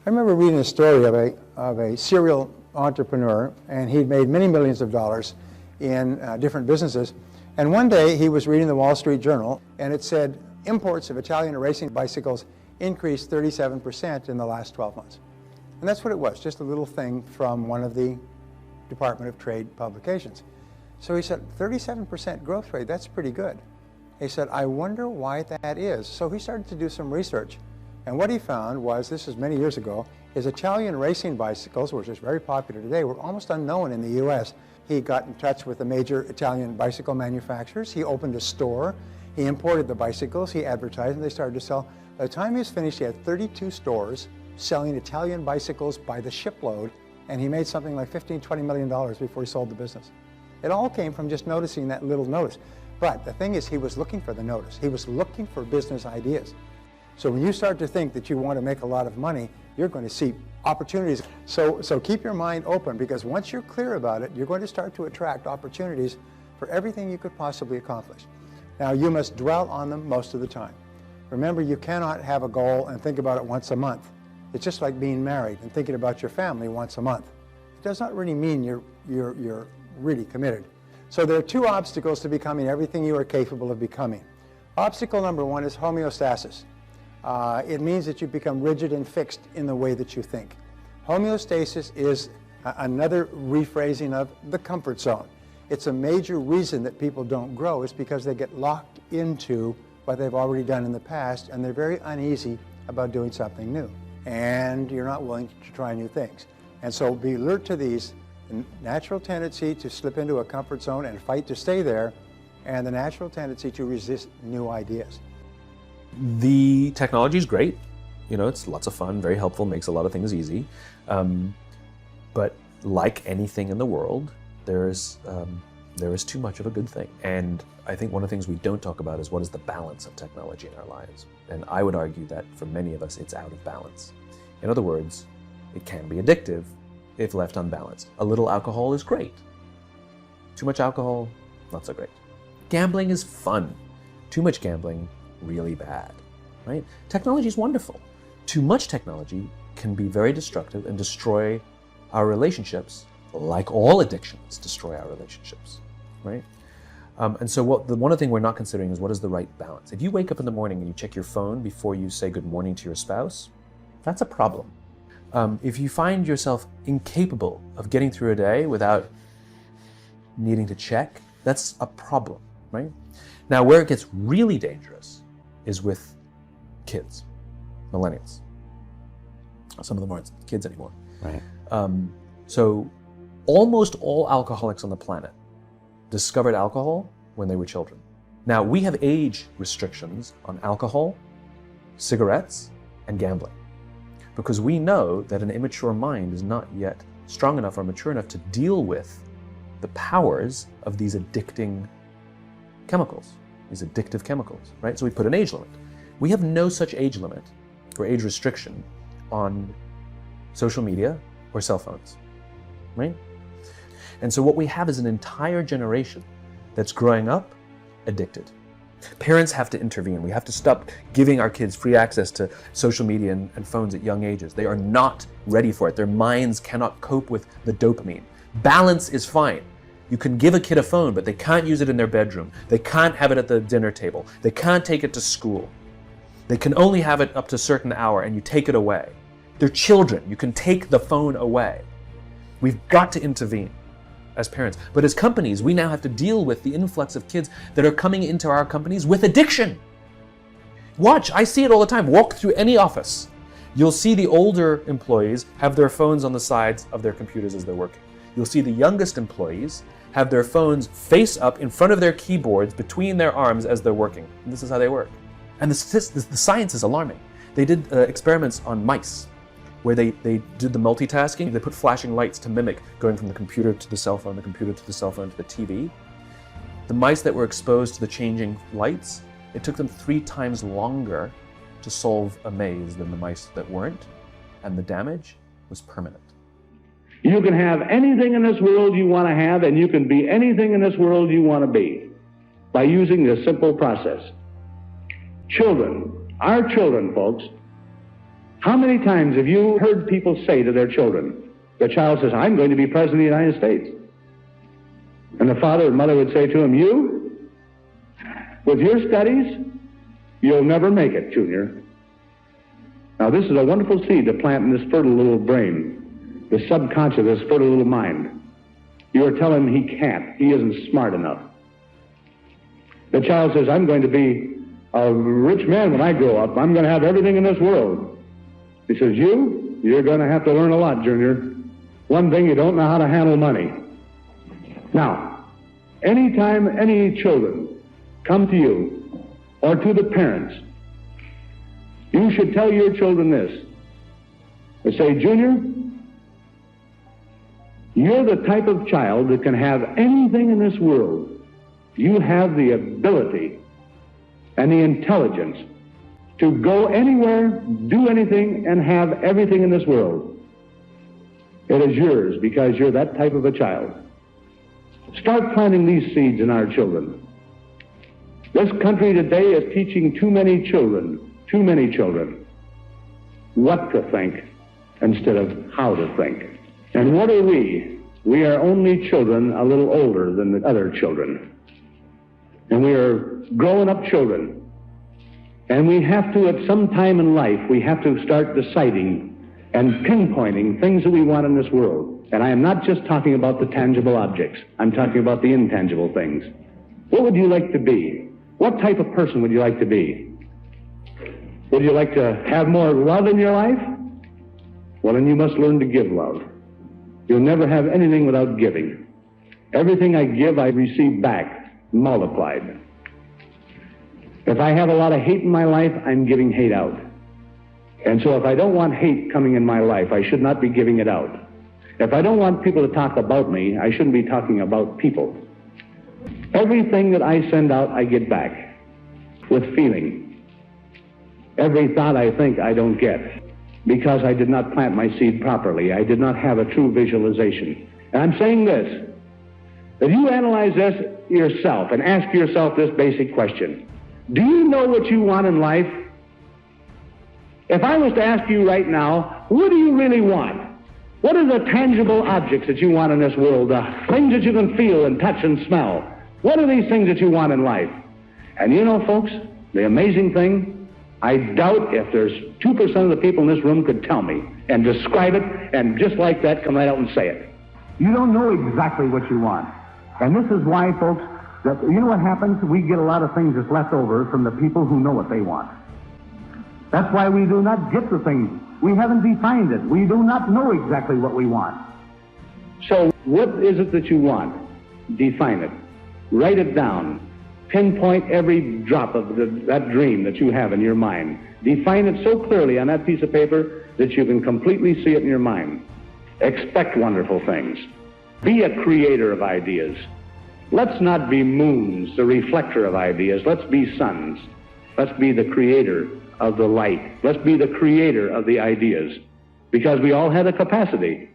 I remember reading a story of a serial entrepreneur, and he'd made many millions of dollars in different businesses. And one day he was reading the Wall Street Journal, and it said imports of Italian racing bicycles increased 37% in the last 12 months. And that's what it was, just a little thing from one of the Department of Trade publications. So he said, 37% growth rate, that's pretty good. He said, I wonder why that is. So he started to do some research. And what he found was, this is many years ago, is Italian racing bicycles, which is very popular today, were almost unknown in the US. He got in touch with the major Italian bicycle manufacturers. He opened a store. He imported the bicycles. He advertised, and they started to sell. By the time he was finished, he had 32 stores selling Italian bicycles by the shipload, and he made something like $15–20 million before he sold the business. It all came from just noticing that little notice. But the thing is, he was looking for the notice. He was looking for business ideas. So when you start to think that you want to make a lot of money, you're going to see opportunities. So keep your mind open, because once you're clear about it, you're going to start to attract opportunities for everything you could possibly accomplish. Now, you must dwell on them most of the time. Remember, you cannot have a goal and think about it once a month. It's just like being married and thinking about your family once a month. It does not really mean you're really committed. So there are two obstacles to becoming everything you are capable of becoming. Obstacle number one is homeostasis. It means that you become rigid and fixed in the way that you think. Homeostasis is another rephrasing of the comfort zone. It's a major reason that people don't grow, is because they get locked into what they've already done in the past, and they're very uneasy about doing something new. And you're not willing to try new things. And so be alert to these: the natural tendency to slip into a comfort zone and fight to stay there, and the natural tendency to resist new ideas. The technology is great. You know, it's lots of fun, very helpful, makes a lot of things easy. But like anything in the world, there is too much of a good thing. And I think one of the things we don't talk about is what is the balance of technology in our lives. And I would argue that for many of us, it's out of balance. In other words, it can be addictive if left unbalanced. A little alcohol is great. Too much alcohol, not so great. Gambling is fun. Too much gambling, really bad, right? Technology is wonderful. Too much technology can be very destructive and destroy our relationships, like all addictions destroy our relationships, right? And so one of the things we're not considering is, what is the right balance? If you wake up in the morning and you check your phone before you say good morning to your spouse, that's a problem. If you find yourself incapable of getting through a day without needing to check, that's a problem, right? Now, where it gets really dangerous is with kids, millennials. Some of them aren't kids anymore. Right. So almost all alcoholics on the planet discovered alcohol when they were children. Now, we have age restrictions on alcohol, cigarettes, and gambling, because we know that an immature mind is not yet strong enough or mature enough to deal with the powers of these addicting chemicals, these addictive chemicals, right? So we put an age limit. We have no such age limit or age restriction on social media or cell phones, right? And so what we have is an entire generation that's growing up addicted. Parents have to intervene. We have to stop giving our kids free access to social media and phones at young ages. They are not ready for it. Their minds cannot cope with the dopamine. Balance is fine. You can give a kid a phone, but they can't use it in their bedroom. They can't have it at the dinner table. They can't take it to school. They can only have it up to a certain hour, and you take it away. They're children. You can take the phone away. We've got to intervene as parents. But as companies, we now have to deal with the influx of kids that are coming into our companies with addiction. Watch, I see it all the time. Walk through any office. You'll see the older employees have their phones on the sides of their computers as they're working. You'll see the youngest employees have their phones face up in front of their keyboards between their arms as they're working. And this is how they work. And the science is alarming. They did experiments on mice where they did the multitasking. They put flashing lights to mimic going from the computer to the cell phone, the computer to the cell phone to the TV. The mice that were exposed to the changing lights, it took them 3 times longer to solve a maze than the mice that weren't, and the damage was permanent. You can have anything in this world you want to have, and you can be anything in this world you want to be by using this simple process. Children, our children, folks, How many times have you heard people say to their children, the child says, I'm going to be president of the United States. And the father and mother would say to him, you, with your studies, you'll never make it, Junior. Now this is a wonderful seed to plant in this fertile little brain, the subconscious, this fertile little mind. You are telling him he can't, he isn't smart enough. The child says, I'm going to be a rich man when I grow up. I'm going to have everything in this world. He says, you're going to have to learn a lot, Junior. One thing, you don't know how to handle money. Now, anytime any children come to you or to the parents, you should tell your children this. They say, Junior, you're the type of child that can have anything in this world. You have the ability and the intelligence to go anywhere, do anything, and have everything in this world. It is yours because you're that type of a child. Start planting these seeds in our children. This country today is teaching too many children, what to think instead of how to think. And what are we? We are only children a little older than the other children. And we are growing up children. And we have to, at some time in life, we have to start deciding and pinpointing things that we want in this world. And I am not just talking about the tangible objects. I'm talking about the intangible things. What would you like to be? What type of person would you like to be? Would you like to have more love in your life? Well, then you must learn to give love. You'll never have anything without giving. Everything I give, I receive back, multiplied. If I have a lot of hate in my life, I'm giving hate out. And so if I don't want hate coming in my life, I should not be giving it out. If I don't want people to talk about me, I shouldn't be talking about people. Everything that I send out, I get back with feeling. Every thought I think, I don't get because I did not plant my seed properly. I did not have a true visualization. And I'm saying this, that you analyze this yourself and ask yourself this basic question. Do you know what you want in life? If I was to ask you right now, what do you really want? What are the tangible objects that you want in this world? The things that you can feel and touch and smell. What are these things that you want in life? And you know, folks, the amazing thing, I doubt if there's 2% of the people in this room could tell me and describe it and just like that come right out and say it. You don't know exactly what you want. And this is why, folks, that you know what happens? We get a lot of things that's left over from the people who know what they want. That's why we do not get the things. We haven't defined it. We do not know exactly what we want. So what is it that you want? Define it. Write it down. Pinpoint every drop of that dream that you have in your mind. Define it so clearly on that piece of paper that you can completely see it in your mind. Expect wonderful things. Be a creator of ideas. Let's not be moons, the reflector of ideas. Let's be suns. Let's be the creator of the light. Let's be the creator of the ideas. Because we all have the capacity.